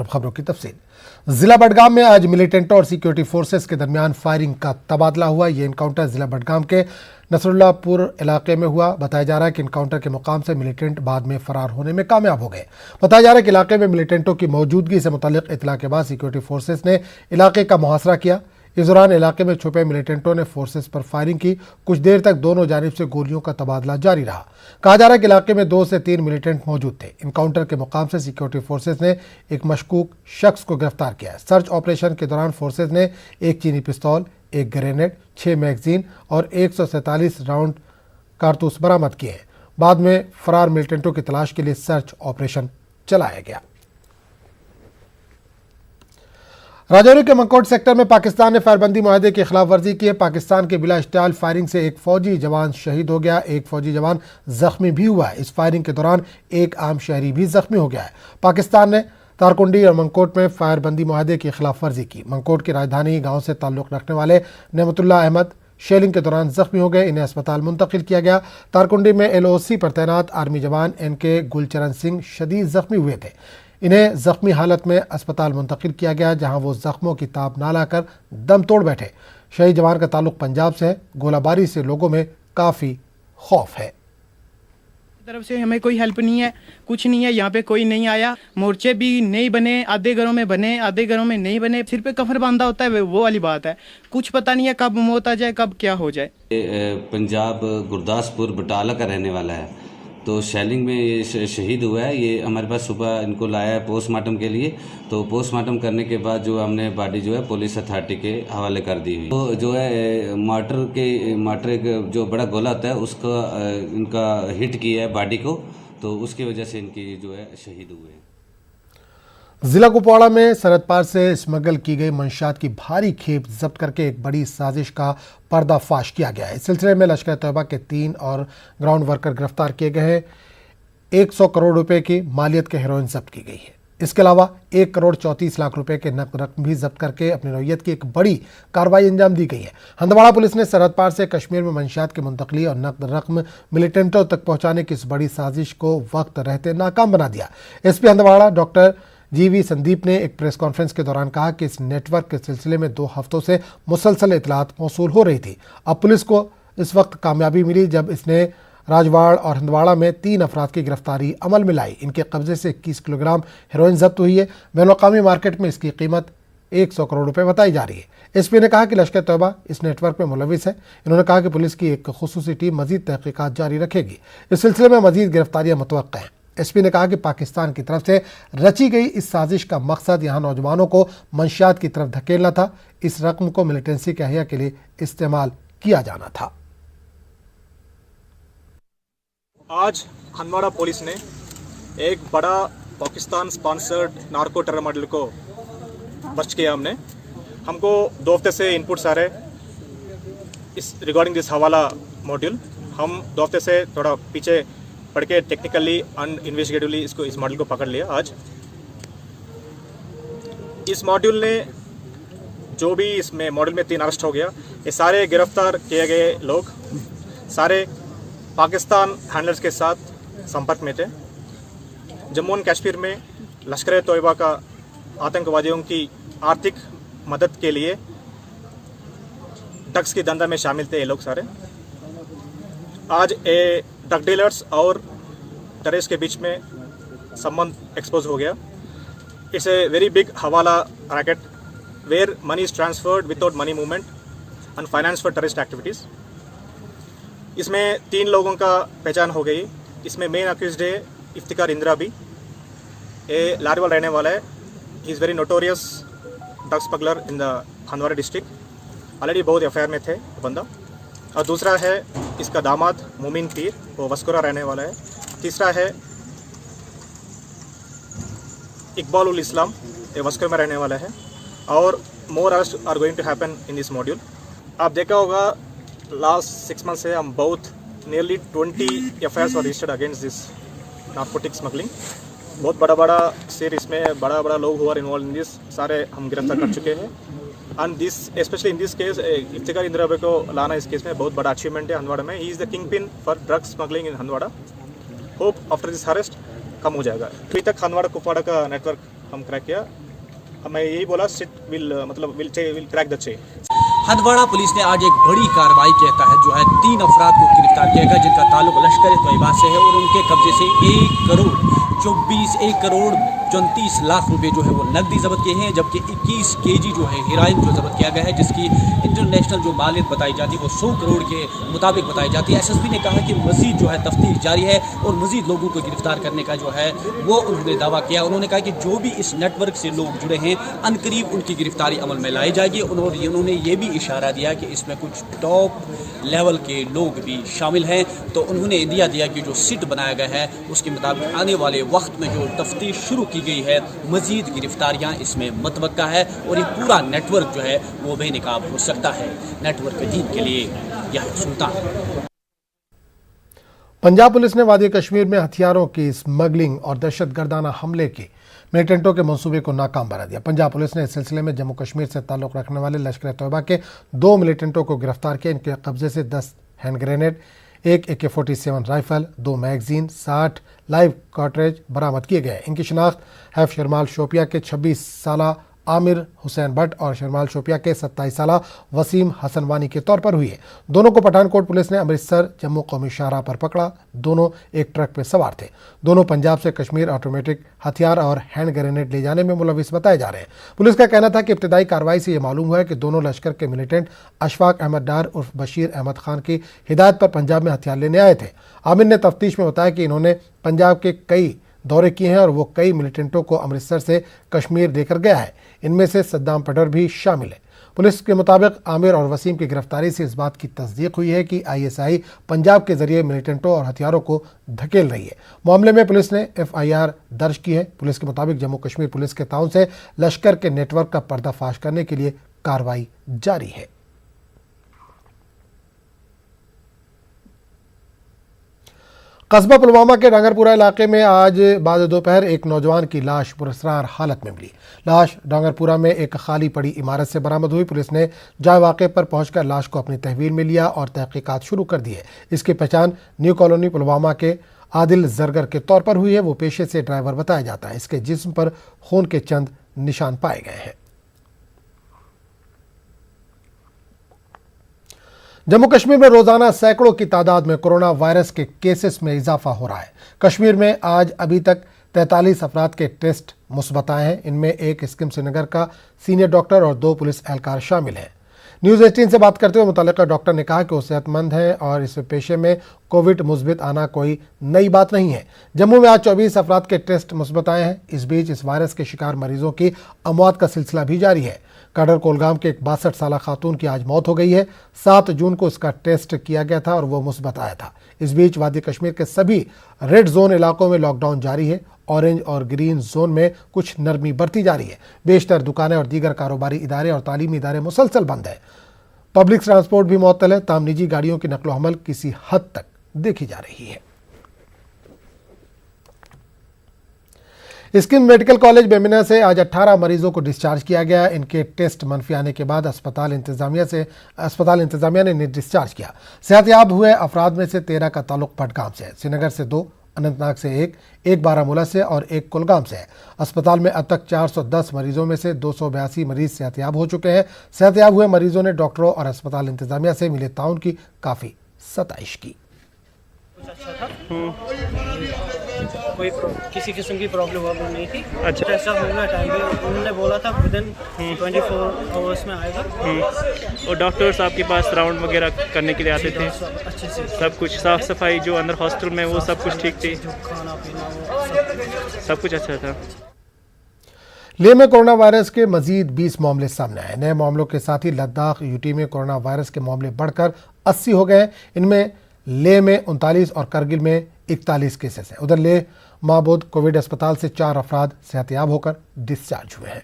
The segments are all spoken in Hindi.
खबरों की तफसील। जिला बडगाम में आज मिलिटेंटों और सिक्योरिटी फोर्सेस के दरमियान फायरिंग का तबादला हुआ। ये इनकाउंटर जिला बडगाम के नसरुल्लापुर इलाके में हुआ। बताया जा रहा है कि इनकाउंटर के मुकाम से मिलिटेंट बाद में फरार होने में कामयाब हो गए। बताया जा रहा है कि इलाके में मिलिटेंटों की मौजूदगी से मुतालिक इतला के बाद सिक्योरिटी फोर्सेस ने इलाके का मुहासरा किया। इस दौरान इलाके में छुपे मिलिटेंटों ने फोर्सेस पर फायरिंग की। कुछ देर तक दोनों जानिब से गोलियों का तबादला जारी रहा। कहा जा रहा है कि इलाके में 2 से 3 मिलिटेंट मौजूद थे। इनकाउंटर के मुकाम से सिक्योरिटी फोर्सेस ने एक मशकूक शख्स को गिरफ्तार किया। सर्च ऑपरेशन के दौरान फोर्सेस ने एक चीनी पिस्तौल, एक ग्रेनेड, 6 मैगजीन और 147 राउंड कारतूस बरामद किए हैं। बाद में फरार मिलिटेंटों की तलाश के लिए सर्च ऑपरेशन चलाया गया। राजौरी के मंकोट सेक्टर में पाकिस्तान ने फायरबंदी मुआहदे की खिलाफ वर्जी की है। पाकिस्तान के बिला इश्तियाल फायरिंग से एक फौजी जवान शहीद हो गया, एक फौजी जवान जख्मी भी हुआ है। इस फायरिंग के दौरान एक आम शहरी भी जख्मी हो गया है। पाकिस्तान ने तारकुंडी और मंकोट में फायरबंदी मुआहदे की खिलाफ वर्जी की। मंकोट की राजधानी गाँव से ताल्लुक़ रखने वाले नेमतुल्लाह अहमद शेलिंग के दौरान जख्मी हो गए। इन्हें अस्पताल मुंतकिल किया गया। तारकुंडी में LOC पर तैनात आर्मी जवान NK गुलचरण सिंह शदीद जख्मी हुए थे। इन्हें जख्मी हालत में अस्पताल मुंतकिल किया गया, जहां वो जख्मों की ताब ना लाकर दम तोड़ बैठे। शहीद जवान का ताल्लुक पंजाब से है। गोलाबारी से लोगों में काफ़ी खौफ है। तरफ से हमें कोई हेल्प नहीं है, कुछ नहीं है। यहाँ पे कोई नहीं आया। मोर्चे भी नहीं बने, आधे घरों में बने, आधे घरों में नहीं बने। सिर पे कफन बांधा होता है, वो वाली बात है। कुछ पता नहीं है कब मौत आ जाए, कब क्या हो जाए। पंजाब गुरदासपुर बटाला का रहने वाला है, तो शेलिंग में ये शहीद हुआ है। ये हमारे पास सुबह इनको लाया है पोस्टमार्टम के लिए। तो पोस्टमार्टम करने के बाद जो हमने बॉडी जो है पुलिस अथॉरिटी के हवाले कर दी हुई। तो जो है मार्टर जो बड़ा गोला होता है उसका इनका हिट किया है बॉडी को, तो उसकी वजह से इनकी जो है शहीद हुए हैं। जिला कुपवाड़ा में सरहद पार से स्मगल की गई मंशियात की भारी खेप जब्त करके एक बड़ी साजिश का पर्दाफाश किया गया है। इस सिलसिले में लश्कर तैयबा के 3 और ग्राउंड वर्कर गिरफ्तार किए गए हैं। 100 करोड़ रुपए की मालियत के हेरोइन जब्त की गई है। इसके अलावा 1 करोड़ 34 लाख रुपए के नकद रकम भी जब्त करके अपनी नौयत की एक बड़ी कार्रवाई अंजाम दी गई है। हंदवाड़ा पुलिस ने सरहद पार से कश्मीर में मंशियात की मुंतकली और नकद रकम मिलिटेंटों तक पहुंचाने की इस बड़ी साजिश को वक्त रहते नाकाम बना दिया। SP Handwara doctor GV Sandeep ने एक प्रेस कॉन्फ्रेंस के दौरान कहा कि इस नेटवर्क के सिलसिले में 2 हफ्तों से मुसलसल इतलात मौसूल हो रही थी। अब पुलिस को इस वक्त कामयाबी मिली जब इसने राजवाड़ और हंदवाड़ा में 3 अफराद की गिरफ्तारी अमल में लाई। इनके कब्जे से 21 किलोग्राम हेरोइन जब्त हुई है। बैनुल-अक़वामी मार्केट में इसकी कीमत 100 करोड़ रुपए बताई जा रही है। SP ने कहा कि लश्कर तैयबा इस नेटवर्क में मुलविस है। इन्होंने कहा कि पुलिस की एक खुसूसी टीम मजीद तहकीकात जारी रखेगी। इस सिलसिले में मजीद गिरफ्तारियां मुतवक्का हैं। SP ने कहा कि पाकिस्तान की तरफ से रची गई इस साजिश का मकसद यहाँ नौजवानों को मंशियात की तरफ धकेलना था। इस रकम को मिलिटेंसी के अहिया के लिए इस्तेमाल किया जाना था। आज हंदवाड़ा पुलिस ने एक बड़ा Pakistan sponsored narco terror model को बस्ट किया। हमको 2 हफ्ते से इनपुट्स आ रहे इस रिगार्डिंग दिस हवाला मॉड्यूल। हम 2 हफ्ते से थोड़ा पीछे पढ़ के टेक्निकली एंड इन्वेस्टिगेटिवली इस मॉड्यूल को पकड़ लिया। आज इस मॉड्यूल ने जो भी इसमें मॉड्यूल में 3 अरेस्ट हो गया। ये सारे गिरफ्तार किए गए लोग सारे पाकिस्तान हैंडलर्स के साथ संपर्क में थे। जम्मू एंड कश्मीर में लश्कर तैयबा का आतंकवादियों की आर्थिक मदद के लिए ड्रग्स की धंधा में शामिल थे ये लोग सारे। आज ड्रग डीलर्स और टेररिस्ट के बीच में संबंध एक्सपोज हो गया। It's a very big hawala racket where money is transferred without money movement and finance for terrorist activities. इसमें 3 लोगों का पहचान हो गई। इसमें मेन अक्यूज्ड है इफ्तिकार इंदिरा भी, ये लारीवाल रहने वाला है। He is very notorious drug smuggler in the Handwara district. Already बहुत FIR में थे बंदा। और दूसरा है इसका दामाद मोमिन पीर, वो वस्कुरा रहने वाला है। तीसरा है इकबाल उल इस्लाम, ये वस्कुरा में रहने वाला है। और more arrest are going to happen in this module. आप देखा होगा लास्ट 6 मंथ से हम बहुत नियरली 20 FIRs और registered against this narcotic smuggling. बहुत बड़ा शेर इसमें बड़ा लोग हुआ इन्वॉल्व इन दिस, सारे हम गिरफ्तार कर चुके हैं। And this specially in this case Iftikhar Indira को लाना इस केस में बहुत बड़ा अचीवमेंट है हंदवाड़ा में। He is the kingpin for drug smuggling in Handwara. Hope after this arrest कम हो जाएगा। अभी तक हंदवाड़ा कुपवाड़ा का नेटवर्क हम क्रैक किया। मैं यही बोला SIT will crack the chain. Handwara police ने आज एक बड़ी कार्रवाई के तहत जो है 3 अफराद को गिरफ्तार किया गया जिनका ताल्लुक लश्कर तैयबा से है और उनके कब्जे से 1 करोड़ 34 लाख रुपए जो है वो नकदी जब्त किए हैं, जबकि 21 केजी जो है हेरोइन जो जब्त किया गया है, जिसकी इंटरनेशनल जो मालियत बताई जाती है वो 100 करोड़ के मुताबिक बताई जाती है। एसएसपी ने कहा कि मजीद जो है तफ्तीश जारी है और मजीद लोगों को गिरफ्तार करने का जो है वो उन्होंने दावा किया। उन्होंने कहा कि जो भी इस नेटवर्क से लोग जुड़े हैं अनकरीब उनकी गिरफ्तारी अमल में लाई जाएगी। उन्होंने ये भी इशारा दिया कि इसमें कुछ टॉप लेवल के लोग भी शामिल हैं। तो उन्होंने इंदिया दिया कि जो सिट बनाया गया है उसके मुताबिक आने वाले वक्त में जो तफ्तीश शुरू की गई है मजीद गिरफ्तारियां इसमें मतवक्का है और ये पूरा नेटवर्क जो है वो बेनकाब हो सकता है। नेटवर्क टीम के लिए यह सुल्तान। पंजाब पुलिस ने वादी कश्मीर में हथियारों की स्मगलिंग और दहशतगर्दाना हमले के मिलिटेंटों के मंसूबे को नाकाम बना दिया। पंजाब पुलिस ने इस सिलसिले में जम्मू कश्मीर से ताल्लुक रखने वाले लश्कर तैयबा के 2 मिलिटेंटों को गिरफ्तार किया। इनके कब्जे से 10 hand grenade, 1 AK-47 rifle, 2 magazine, 60 live cartridge बरामद किए गए। इनकी शिनाख्त हैफ शर्माल शोपिया के 26 साला आमिर हुसैन भट्ट और शर्माल शोपिया के 27 साला वसीम हसन वानी के तौर पर हुई है। दोनों को पठानकोट पुलिस ने अमृतसर जम्मू कौमी शाहराह पर पकड़ा। दोनों एक ट्रक पर सवार थे। दोनों पंजाब से कश्मीर ऑटोमेटिक हथियार और हैंड ग्रेनेड ले जाने में मुलविस बताए जा रहे हैं। पुलिस का कहना था कि इब्तदाई कार्रवाई से यह मालूम हुआ है कि दोनों लश्कर के मिलिटेंट अशफाक अहमद डार उर्फ बशीर अहमद खान की हिदायत पर पंजाब में हथियार लेने आए थे। आमिर ने तफ्तीश में बताया कि इन्होंने पंजाब के कई दौरे किए हैं और वो कई मिलिटेंटों को अमृतसर से कश्मीर लेकर गया है। इनमें से सद्दाम पटर भी शामिल है। पुलिस के मुताबिक आमिर और वसीम की गिरफ्तारी से इस बात की तस्दीक हुई है कि ISI पंजाब के जरिए मिलिटेंटों और हथियारों को धकेल रही है। मामले में पुलिस ने FIR दर्ज की है। पुलिस के मुताबिक जम्मू कश्मीर पुलिस के ताउन से लश्कर के नेटवर्क का पर्दाफाश करने के लिए कार्रवाई जारी है। कस्बा पुलवामा के डांगरपुरा इलाके में आज बाद दोपहर एक नौजवान की लाश पुरस्कार हालत में मिली। लाश डांगरपुरा में एक खाली पड़ी इमारत से बरामद हुई। पुलिस ने जाए वाक़े पर पहुंचकर लाश को अपनी तहवील में लिया और तहकीकात शुरू कर दी है। इसकी पहचान न्यू कॉलोनी पुलवामा के आदिल जरगर के तौर पर हुई है। वो पेशे से ड्राइवर बताया जाता है। इसके जिस्म पर खून के चंद निशान पाए गए हैं। जम्मू कश्मीर में रोजाना सैकड़ों की तादाद में कोरोना वायरस के केसेस में इजाफा हो रहा है। कश्मीर में आज अभी तक 43 अफराद के टेस्ट मुस्बत आए हैं। इनमें एक स्किम श्रीनगर का सीनियर डॉक्टर और 2 पुलिस एहलकार शामिल हैं। न्यूज़ 18 से बात करते हुए मुतल्लिका डॉक्टर ने कहा कि वो सेहतमंद हैं और इस पेशे में कोविड मुस्बित आना कोई नई बात नहीं है। जम्मू में आज 24 अफराद के टेस्ट मुस्बत आए हैं। इस बीच इस वायरस के शिकार मरीजों की अमवात का सिलसिला भी जारी है। काडर कोलगाम के एक 62 साला खातून की आज मौत हो गई है। 7 जून को इसका टेस्ट किया गया था और वो मुस्बत आया था। इस बीच वादी कश्मीर के सभी रेड जोन इलाकों में लॉकडाउन जारी है। ऑरेंज और ग्रीन जोन में कुछ नरमी बरती जा रही है। बेशतर दुकानें और दीगर कारोबारी इदारे और तालीमी इदारे मुसलसल बंद है। पब्लिक ट्रांसपोर्ट भी मुअत्तल है। ताम निजी गाड़ियों की नकलो हमल किसी हद तक देखी जा रही है। स्किन मेडिकल कॉलेज बेमिना से आज 18 मरीजों को डिस्चार्ज किया गया। इनके टेस्ट मनफी आने के बाद अस्पताल इंतजामिया ने इन्हें डिस्चार्ज किया। सेहतयाब हुए अफराद में से 13 का ताल्लुक बडगाम से है। श्रीनगर से 2, अनंतनाग से 1 बारामूला से और 1 कुलगाम से है। अस्पताल में अब तक 410 मरीजों में से 282 मरीज सेहतयाब हो चुके हैं। सेहतयाब हुए मरीजों ने डॉक्टरों और अस्पताल इंतजामिया से मिले ताउन की काफ़ी सताइश की। कोई किसी किस्म की प्रॉब्लम नहीं थी। अच्छा, ऐसा होगा टाइम पे उन्होंने बोला था विदिन 24 आवर्स में आएगा। और डॉक्टर्स आपके पास राउंड वगैरह करने के लिए आते थे? अच्छे से सब कुछ साफ सफाई जो अंदर हॉस्टल में वो सब कुछ ठीक थी? खाना पीना वो सब कुछ अच्छा था। लेह में कोरोना वायरस के मजीद 20 मामले सामने आए। नए मामलों के साथ ही लद्दाख यूटी में कोरोना वायरस के मामले बढ़कर 80 हो गए। इनमें लेह में 39 और करगिल में 41 केसेस हैं। उधर लेह माबूद कोविड अस्पताल से 4 अफराद सेहतयाब होकर डिस्चार्ज हुए हैं।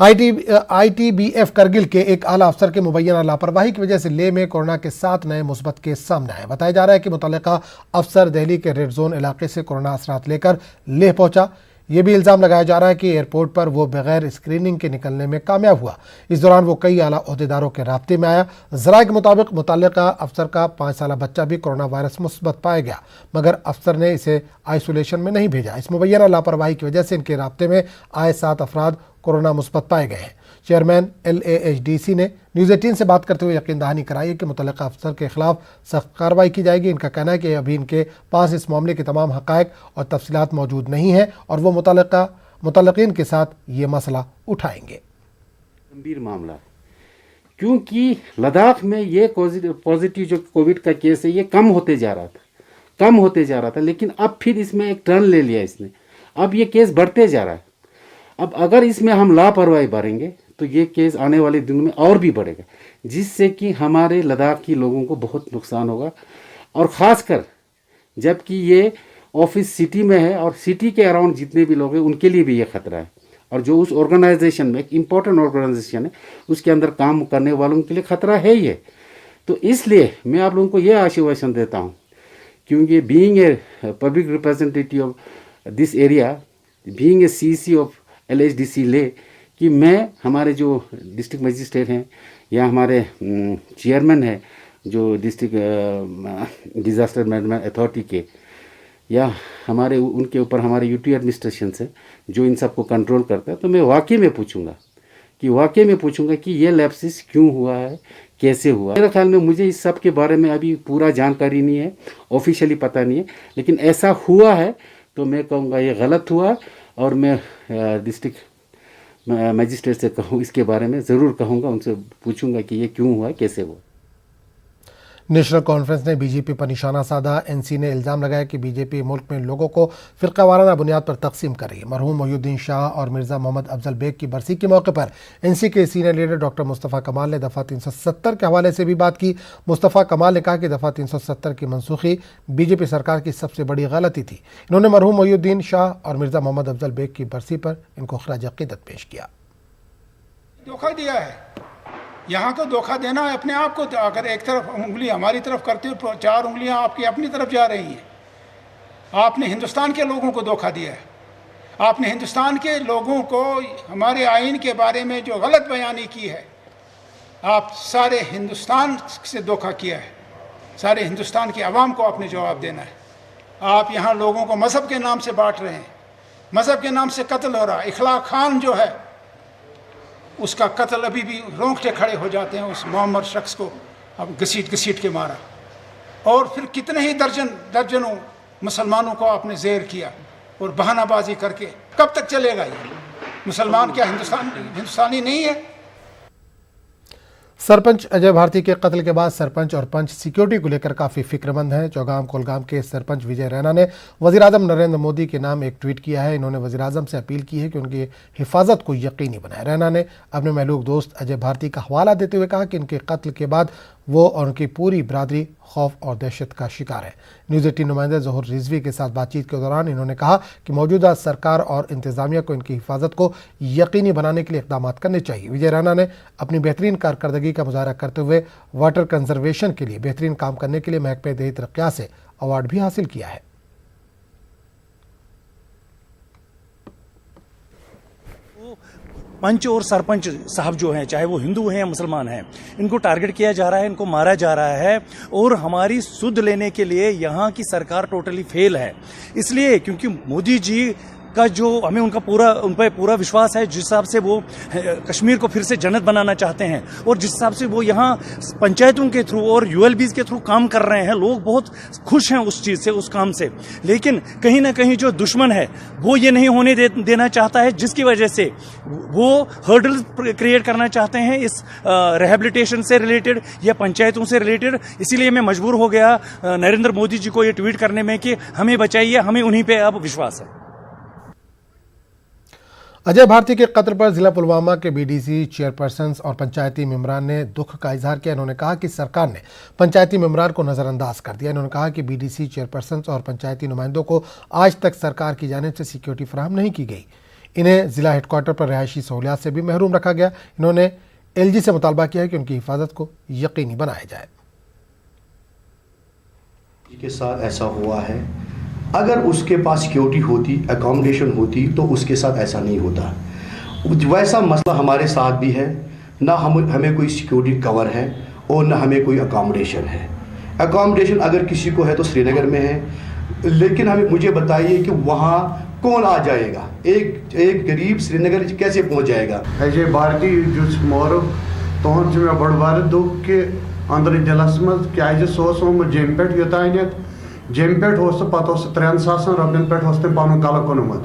ITBF करगिल के एक आला अफसर के मुबैना लापरवाही की वजह से लेह में कोरोना के 7 नए मुस्बत केस सामने आए। बताया जा रहा है कि मुतल्लिका अफसर दिल्ली के रेड जोन इलाके से कोरोना असरात लेकर लेह पहुंचा। ये भी इल्ज़ाम लगाया जा रहा है कि एयरपोर्ट पर वो बगैर स्क्रीनिंग के निकलने में कामयाब हुआ। इस दौरान वो कई आला ओहदेदारों के राब्ते में आया। ज़राए के मुताबिक मुतल्लिका अफसर का 5 साला बच्चा भी कोरोना वायरस मुस्बत पाया गया, मगर अफसर ने इसे आइसोलेशन में नहीं भेजा। इस मुबैना लापरवाही की वजह से इनके राब्ते में आए 7 अफराद कोरोना मुस्बत पाए गए हैं। चेयरमैन LAHDC ने न्यूज़ 18 से बात करते हुए यकीन दहानी कराई है कि मुतल्लिका अफसर के खिलाफ सख्त कार्रवाई की जाएगी। इनका कहना है कि अभी इनके पास इस मामले के तमाम हक़ाइक़ और तफसीलात मौजूद नहीं है और वो मुतल्लिकीन के साथ ये मसला उठाएंगे। गंभीर मामला है, क्योंकि लद्दाख में ये पॉजिटिव जो कोविड का केस है ये कम होते जा रहा था, लेकिन अब फिर इसमें एक टर्न ले लिया इसने। अब ये केस बढ़ते जा रहा है। अब अगर इसमें हम लापरवाही बरतेंगे तो ये केस आने वाले दिनों में और भी बढ़ेगा, जिससे कि हमारे लद्दाख के लोगों को बहुत नुकसान होगा। और ख़ासकर जबकि ये ऑफिस सिटी में है और सिटी के अराउंड जितने भी लोग हैं उनके लिए भी ये ख़तरा है, और जो उस ऑर्गेनाइजेशन में एक इम्पॉर्टेंट ऑर्गेनाइजेशन है उसके अंदर काम करने वालों के लिए ख़तरा है ही है। तो इसलिए मैं आप लोगों को ये आश्वासन देता हूँ, क्योंकि being a public representative of this area, being a CC of LHDC ले, कि मैं हमारे जो डिस्ट्रिक्ट मजिस्ट्रेट हैं या हमारे चेयरमैन हैं जो डिस्ट्रिक्ट डिज़ास्टर मैनेजमेंट अथॉरिटी के, या हमारे उनके ऊपर हमारे UT एडमिनिस्ट्रेशन से जो इन सब को कंट्रोल करता है, तो मैं वाकई में पूछूंगा कि ये लैप्सिस क्यों हुआ है, कैसे हुआ। मेरे ख्याल में मुझे इस सब के बारे में अभी पूरा जानकारी नहीं है, ऑफिशियली पता नहीं है, लेकिन ऐसा हुआ है तो मैं कहूँगा ये गलत हुआ, और मैं डिस्ट्रिक्ट मजिस्ट्रेट से कहूँ इसके बारे में ज़रूर कहूँगा, उनसे पूछूंगा कि ये क्यों हुआ, कैसे हुआ। नेशनल कॉन्फ्रेंस ने बीजेपी पर निशाना साधा। NC ने इल्ज़ाम लगाया कि बीजेपी मुल्क में लोगों को फ़िरक़ावाराना बुनियाद पर तकसीम कर रही है। मरहूम मोहिउद्दीन शाह और मिर्ज़ा मोहम्मद अफजल बेग की बरसी के मौके पर NC के सीनियर लीडर डॉक्टर मुस्तफ़ा कमाल ने दफ़ा 370 के हवाले से भी बात की। मुस्तफ़ा कमाल ने कहा कि दफ़ा 370 की मनसूखी बीजेपी सरकार की सबसे बड़ी गलती थी। इन्होंने मरहूम मोहिउद्दीन शाह और मिर्ज़ा मोहम्मद अफजल बेग की बरसी पर इनको खराज अक़ीदत पेश किया। धोखा दिया है, यहाँ को धोखा देना है अपने आप को। अगर एक तरफ उंगली हमारी तरफ करते हो, 4 उंगलियाँ आपकी अपनी तरफ जा रही हैं। आपने हिंदुस्तान के लोगों को धोखा दिया है। आपने हिंदुस्तान के लोगों को हमारे आइन के बारे में जो गलत बयानी की है, आप सारे हिंदुस्तान से धोखा किया है। सारे हिंदुस्तान की आवाम को आपने जवाब देना है। आप यहाँ लोगों को मज़हब के नाम से बांट रहे हैं, मज़हब के नाम से कत्ल हो रहा है। इखलाक खान जो है उसका कत्ल अभी भी रोंगटे खड़े हो जाते हैं। उस मोहम्मद शख्स को अब घसीट के मारा, और फिर कितने ही दर्जनों मुसलमानों को आपने ज़ेर किया और बहानाबाजी करके। कब तक चलेगा ये? मुसलमान क्या हिंदुस्तानी नहीं है? सरपंच अजय भारती के कत्ल के बाद सरपंच और पंच सिक्योरिटी को लेकर काफ़ी फिक्रमंद हैं। चौगाम कोलगाम के सरपंच विजय रैना ने वज़ीर-ए-आज़म नरेंद्र मोदी के नाम एक ट्वीट किया है। इन्होंने वज़ीर-ए-आज़म से अपील की है कि उनकी हिफाजत को यकीनी बनाए। रैना ने अपने महलूक दोस्त अजय भारती का हवाला देते हुए कहा कि इनके कत्ल के बाद वो और उनकी पूरी बरादरी खौफ और दहशत का शिकार है। न्यूज़ 18 नुमाइंदे ज़ोहर रिजवी के साथ बातचीत के दौरान इन्होंने कहा कि मौजूदा सरकार और इंतज़ामिया को इनकी हिफाजत को यकीनी बनाने के लिए इक़दाम करने चाहिए। विजय रैना ने अपनी बेहतरीन कारकर्दगी का मुजाहरा करते हुए वाटर कंजर्वेशन के लिए बेहतरीन काम करने के लिए महकमे देही तरक्यात से अवार्ड भी हासिल किया है। पंच और सरपंच साहब जो हैं, चाहे वो हिंदू हैं या मुसलमान हैं, इनको टारगेट किया जा रहा है, इनको मारा जा रहा है, और हमारी सुध लेने के लिए यहाँ की सरकार टोटली फेल है। इसलिए क्योंकि मोदी जी का जो हमें उन पर पूरा विश्वास है, जिस हिसाब से वो कश्मीर को फिर से जन्नत बनाना चाहते हैं, और जिस हिसाब से वो यहाँ पंचायतों के थ्रू और ULBs के थ्रू काम कर रहे हैं, लोग बहुत खुश हैं उस चीज़ से, उस काम से। लेकिन कहीं ना कहीं जो दुश्मन है वो ये नहीं होने देना चाहता है, जिसकी वजह से वो हर्डल क्रिएट करना चाहते हैं इस रिहेबिलिटेशन से रिलेटेड या पंचायतों से रिलेटेड। इसीलिए मैं मजबूर हो गया नरेंद्र मोदी जी को ये ट्वीट करने में कि हमें बचाइए, हमें उन्हीं पे अब विश्वास है। अजय भारती के कत्ल पर जिला पुलवामा के BDC चेयरपर्सन और पंचायती मेंबरान ने दुख का इजहार किया। इन्होंने कहा कि सरकार ने पंचायती मेंबरान को नज़रअंदाज कर दिया। इन्होंने कहा कि BDC चेयरपर्सन और पंचायती नुमाइंदों को आज तक सरकार की जानिब से सिक्योरिटी फराहम नहीं की गई। इन्हें जिला हेडक्वार्टर पर रिहायशी सहूलियात से भी महरूम रखा गया। इन्होंने LG से मुतालबा किया है कि उनकी हिफाजत को यकीनी बनाया जाए। के साथ ऐसा हुआ है, अगर उसके पास सिक्योरिटी होती, अकोमोडेशन होती, तो उसके साथ ऐसा नहीं होता। वैसा मसला हमारे साथ भी है, ना हमें कोई सिक्योरिटी कवर है और ना हमें कोई अकोमोडेशन है। अकोमोडेशन अगर किसी को है तो श्रीनगर में है, लेकिन मुझे बताइए कि वहाँ कौन आ जाएगा? एक गरीब श्रीनगर कैसे पहुँच जाएगा? अजय भारती जुस मोरुक तुहद मे बड़ बार दुख कि अंदर दिलस मज क्या सोमुत जम पे योतानत जम पे पत 3,000 रपन पे पन कल कुनमुत।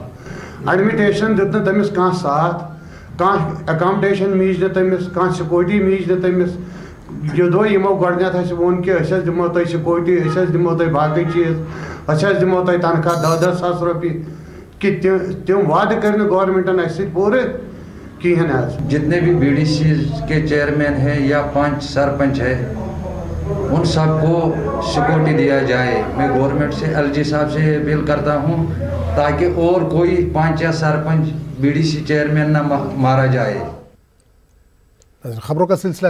एडमिटेशन दित तमिस कह साथ, कह अकोमोडेशन मीज तमिस, कह सिक्योरिटी मीज तमिस। यो दो यमो गडनेथ वोन कि दिमो तुम सिक्योरिटी, दिमो तुम बाकी चीज, दिमो तुम तनख्वाह 10,000 रुपये कि तिम वाद कर गवर्नमेंटन अस पूरे कहें। जितने भी बीडीसी के चेयरमैन है या 5 सरपंच है, उन सबको सिक्योरिटी दिया जाए। मैं गवर्नमेंट से एलजी साहब से अपील करता हूं ताकि और कोई 5 या सरपंच बीडीसी चेयरमैन ना मारा जाए। खबरों का सिलसिला